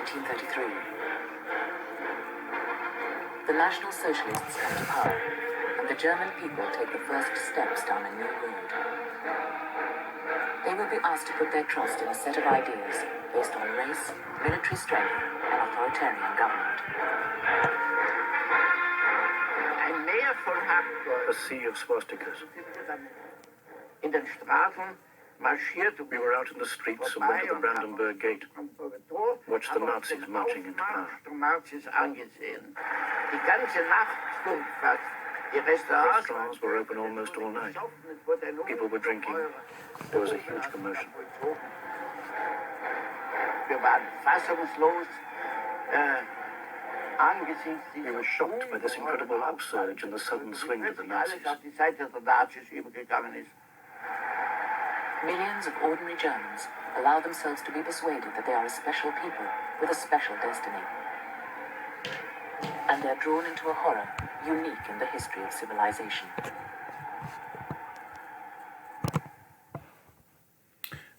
1933. The National Socialists come to power, and the German people take the first steps down a new road. They will be asked to put their trust in a set of ideas based on race, military strength, and authoritarian government. A sea of swastikas. In den Straßen marschiert. We were out in the streets and went to the Brandenburg Gate. Watched the Nazis marching into power. Die ganze Nacht stund fast. Die Restaurants Restaurants were open almost all night. People were drinking. There was a huge commotion. Wir waren fassungslos angesichts We dieser were shocked by this incredible upsurge and the sudden swing of the Nazis. auf die Seite der Nazis übergegangen ist. Millions of ordinary Germans allow themselves to be persuaded that they are a special people with a special destiny. And they're drawn into a horror unique in the history of civilization.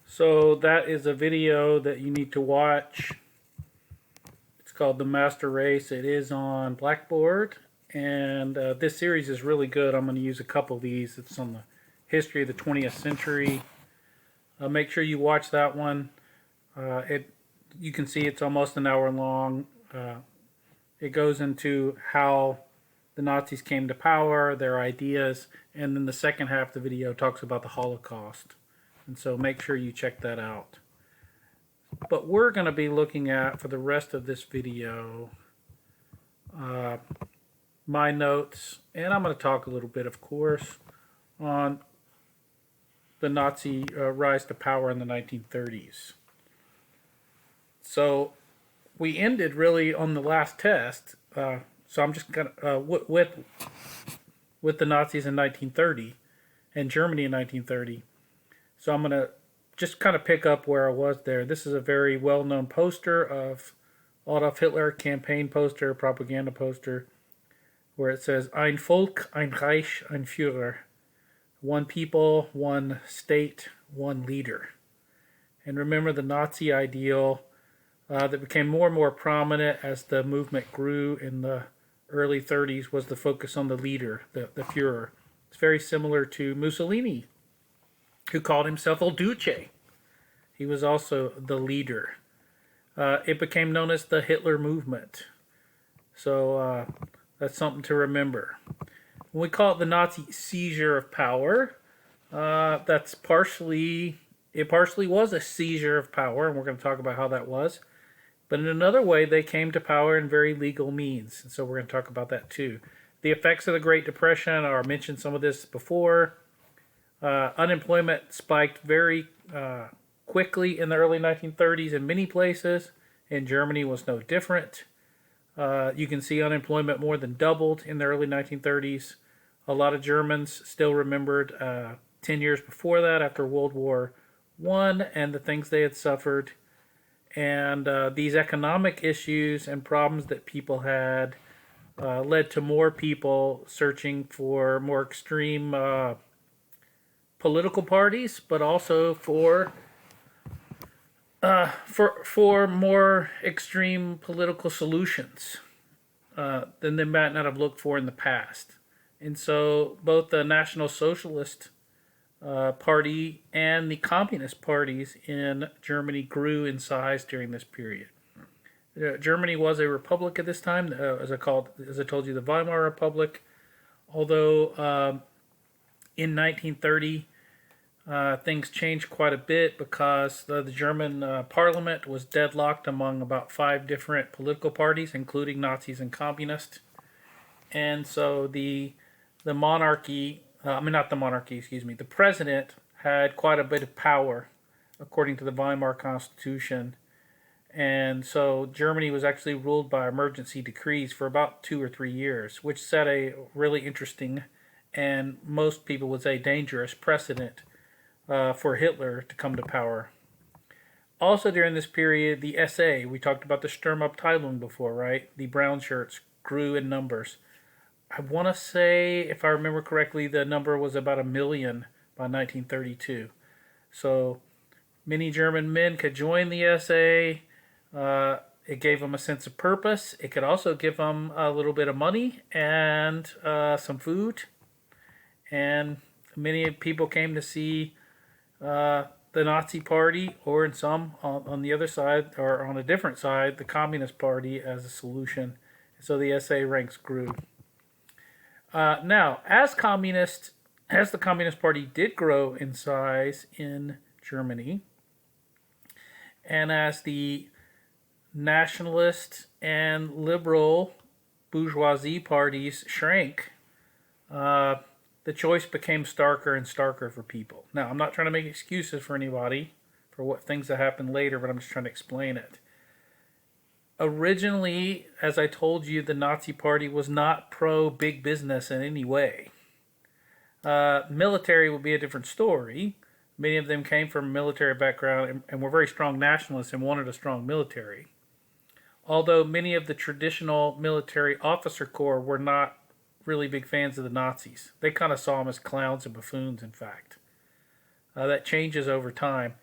So that is a video that you need to watch. It's called The Master Race. It is on Blackboard. And this series is really good. I'm going to use a couple of these. It's on the history of the 20th century. Make sure you watch that one. You can see it's almost an hour long. It goes into how the Nazis came to power, their ideas, and then the second half of the video talks about the Holocaust. And so make sure you check that out. But we're going to be looking at, for the rest of this video, my notes, and I'm going to talk a little bit, of course, on the Nazi rise to power in the 1930s. So we ended really on the last test. So I'm just going to with the Nazis in 1930 and Germany in 1930. So I'm going to just kind of pick up where I was there. This is a very well-known poster of Adolf Hitler, campaign poster, propaganda poster, where it says, Ein Volk, ein Reich, ein Führer. One people, one state, one leader. And remember the Nazi ideal that became more and more prominent as the movement grew in the early 30s was the focus on the leader, the Führer. It's very similar to Mussolini, who called himself Il Duce. He was also the leader. It became known as the Hitler movement. So that's something to remember. When we call it the Nazi seizure of power, it partially was a seizure of power, and we're going to talk about how that was. But in another way, they came to power in very legal means, and so we're going to talk about that too. The effects of the Great Depression, I mentioned some of this before. Unemployment spiked very quickly in the early 1930s in many places, and Germany was no different. You can see unemployment more than doubled in the early 1930s. A lot of Germans still remembered 10 years before that, after World War I, and the things they had suffered. And these economic issues and problems that people had led to more people searching for more extreme political parties, but also for more extreme political solutions than they might not have looked for in the past. And so both the National Socialist Party and the Communist parties in Germany grew in size during this period. Germany was a republic at this time, as I told you, the Weimar Republic. Although in 1930 things changed quite a bit because the German parliament was deadlocked among about 5 different political parties, including Nazis and communists. And so the president had quite a bit of power according to the Weimar Constitution. And so Germany was actually ruled by emergency decrees for about 2 or 3 years, which set a really interesting and most people would say dangerous precedent for Hitler to come to power. Also during this period, the SA, we talked about the Sturmabteilung before, right? The brown shirts grew in numbers. I want to say, if I remember correctly, the number was about 1 million by 1932. So many German men could join the SA. It gave them a sense of purpose. It could also give them a little bit of money and some food. And many people came to see the Nazi Party, or in some on the other side, or on a different side, the Communist Party as a solution. So the SA ranks grew. Now, as the Communist Party did grow in size in Germany, and as the nationalist and liberal bourgeoisie parties shrank, the choice became starker and starker for people. Now, I'm not trying to make excuses for anybody for what things that happened later, but I'm just trying to explain it. Originally, as I told you, the Nazi Party was not pro-big business in any way. Military would be a different story. Many of them came from a military background and were very strong nationalists and wanted a strong military. Although many of the traditional military officer corps were not really big fans of the Nazis. They kind of saw them as clowns and buffoons, in fact. That changes over time.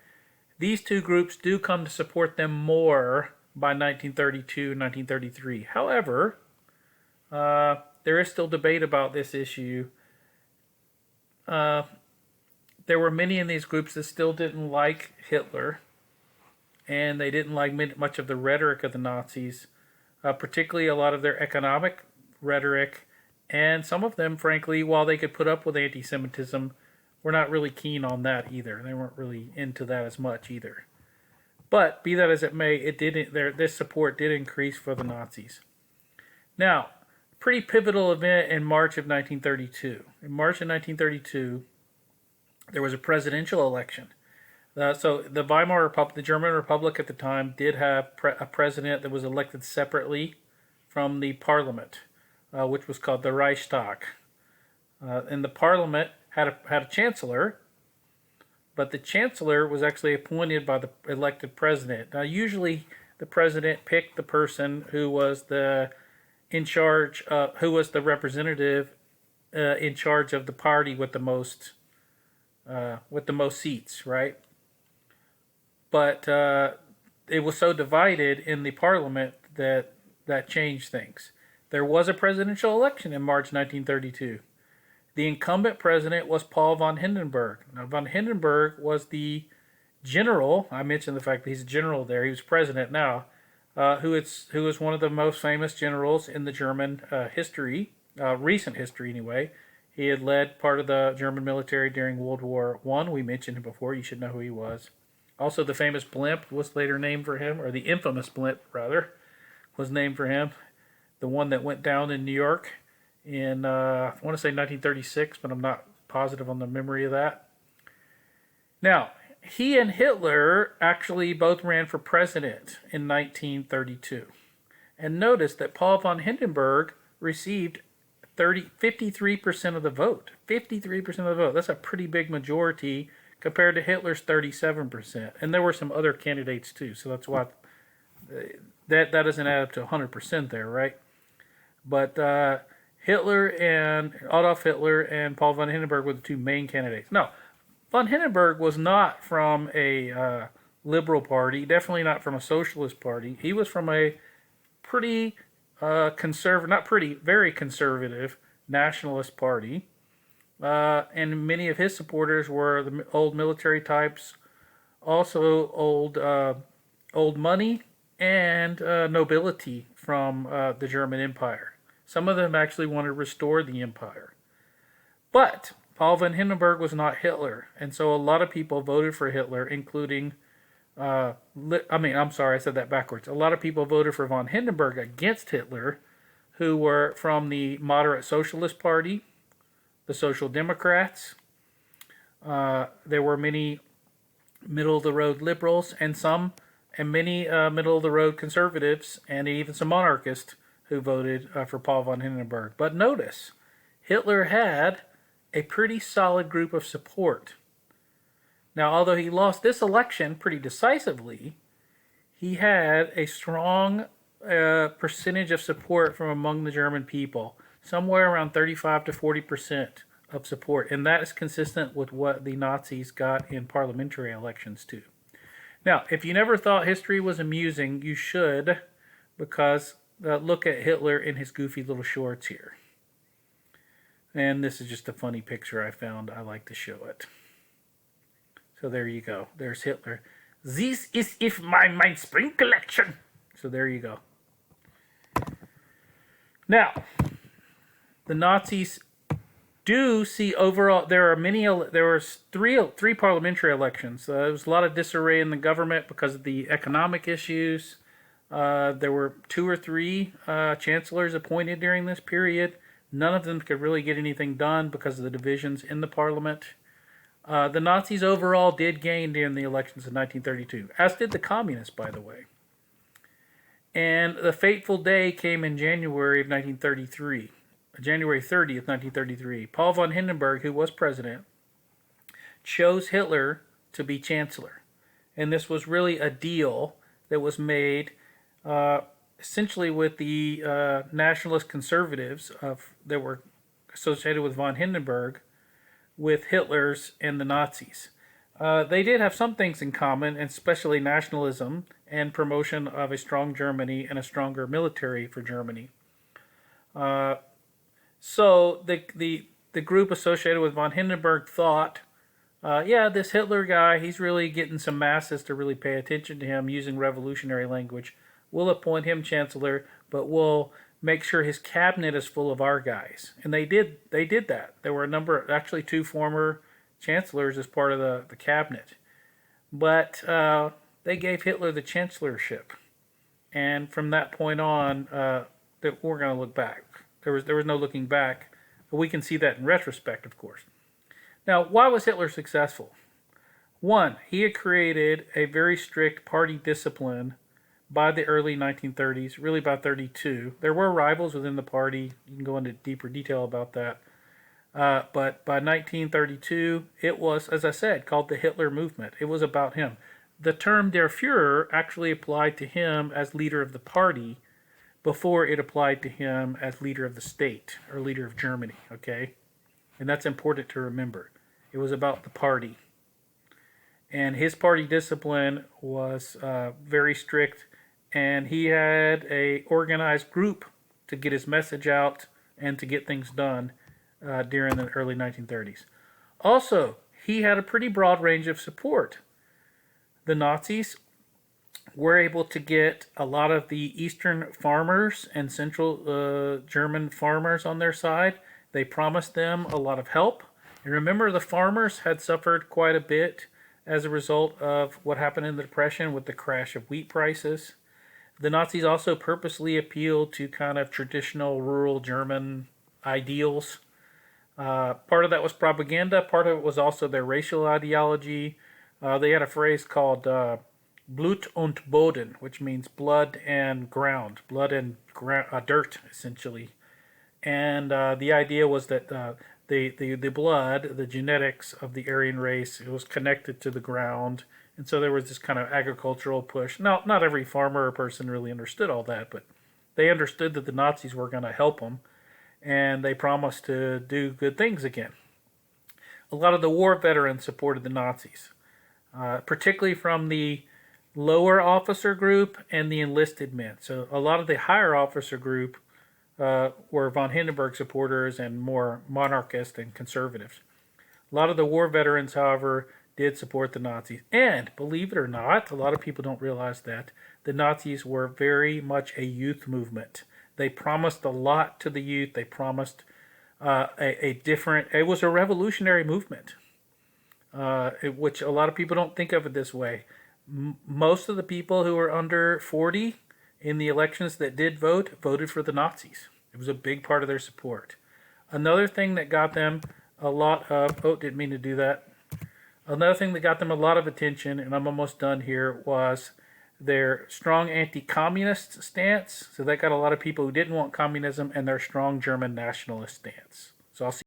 These two groups do come to support them more by 1932 and 1933. However, there is still debate about this issue. There were many in these groups that still didn't like Hitler, and they didn't like much of the rhetoric of the Nazis, particularly a lot of their economic rhetoric, and some of them, frankly, while they could put up with anti-Semitism, were not really keen on that either. They weren't really into that as much either. But be that as it may, this support did increase for the Nazis. Now, pretty pivotal event in March of 1932. In March of 1932, there was a presidential election. So the Weimar Republic, the German Republic at the time, did have a president that was elected separately from the parliament, which was called the Reichstag. And the parliament had a chancellor, but the chancellor was actually appointed by the elected president. Now, usually the president picked the person who was the representative in charge of the party with the most seats, right? But it was so divided in the parliament that changed things. There was a presidential election in March 1932. The incumbent president was Paul von Hindenburg. Now, von Hindenburg was the general. I mentioned the fact that he's a general there. He was president now, who is one of the most famous generals in the German history, recent history anyway. He had led part of the German military during World War I. We mentioned him before. You should know who he was. Also, the famous blimp was later named for him, or the infamous blimp, rather, was named for him. The one that went down in New York in, I want to say 1936, but I'm not positive on the memory of that. Now, he and Hitler actually both ran for president in 1932. And notice that Paul von Hindenburg received 53% of the vote. 53% of the vote. That's a pretty big majority compared to Hitler's 37%. And there were some other candidates too, so that's why that doesn't add up to 100% there, right? But Adolf Hitler and Paul von Hindenburg were the two main candidates. No, von Hindenburg was not from a liberal party, definitely not from a socialist party. He was from a pretty very conservative nationalist party. And many of his supporters were the old military types, also old money and nobility from the German Empire. Some of them actually wanted to restore the empire. But Paul von Hindenburg was not Hitler, and so a lot of people voted for Hitler, including, I said that backwards. A lot of people voted for von Hindenburg against Hitler, who were from the moderate Socialist Party, the Social Democrats. There were many middle-of-the-road liberals and many middle-of-the-road conservatives, and even some monarchists who voted for Paul von Hindenburg. But notice, Hitler had a pretty solid group of support. Now, although he lost this election pretty decisively, he had a strong percentage of support from among the German people, somewhere around 35 to 40% of support, and that is consistent with what the Nazis got in parliamentary elections too. Now, if you never thought history was amusing, you should, because look at Hitler in his goofy little shorts here. And this is just a funny picture I found. I like to show it. So there you go. There's Hitler. This is if my spring collection. So there you go. Now, the Nazis do see overall. There were three parliamentary elections. There was a lot of disarray in the government because of the economic issues. There were 2 or 3 chancellors appointed during this period. None of them could really get anything done because of the divisions in the parliament. The Nazis overall did gain during the elections of 1932, as did the communists, by the way. And the fateful day came in January of 1933, January 30th, 1933. Paul von Hindenburg, who was president, chose Hitler to be chancellor. And this was really a deal that was made essentially with the nationalist conservatives that were associated with von Hindenburg, with Hitler's and the Nazis. They did have some things in common, and especially nationalism and promotion of a strong Germany and a stronger military for Germany. So the group associated with von Hindenburg thought, this Hitler guy, he's really getting some masses to really pay attention to him using revolutionary language. We'll appoint him chancellor, but we'll make sure his cabinet is full of our guys. And they did that. There were actually 2 former chancellors as part of the cabinet. But they gave Hitler the chancellorship. And from that point on, that we're going to look back. There was no looking back. But we can see that in retrospect, of course. Now, why was Hitler successful? 1, he had created a very strict party discipline by the early 1930s, really by 32. There were rivals within the party. You can go into deeper detail about that. But by 1932, it was, as I said, called the Hitler movement. It was about him. The term Der Führer actually applied to him as leader of the party before it applied to him as leader of the state or leader of Germany, okay? And that's important to remember. It was about the party. And his party discipline was very strict, and he had a organized group to get his message out and to get things done during the early 1930s. Also, he had a pretty broad range of support. The Nazis were able to get a lot of the eastern farmers and central German farmers on their side. They promised them a lot of help. And remember, the farmers had suffered quite a bit as a result of what happened in the Depression with the crash of wheat prices. The Nazis also purposely appealed to kind of traditional rural German ideals. Part of that was propaganda. Part of it was also their racial ideology. They had a phrase called Blut und Boden, which means blood and ground, blood and dirt, essentially. And the idea was that the blood, the genetics of the Aryan race, it was connected to the ground. And so there was this kind of agricultural push. Now, not every farmer or person really understood all that, but they understood that the Nazis were going to help them, and they promised to do good things again. A lot of the war veterans supported the Nazis, particularly from the lower officer group and the enlisted men. So a lot of the higher officer group were von Hindenburg supporters and more monarchist and conservatives. A lot of the war veterans, however, did support the Nazis. And, believe it or not, a lot of people don't realize that, the Nazis were very much a youth movement. They promised a lot to the youth. They promised it was a revolutionary movement, which a lot of people don't think of it this way. Most of the people who were under 40 in the elections that did vote, voted for the Nazis. It was a big part of their support. Another thing that got them a lot of, didn't mean to do that. Another thing that got them a lot of attention, and I'm almost done here, was their strong anti-communist stance. So that got a lot of people who didn't want communism, and their strong German nationalist stance. So I'll see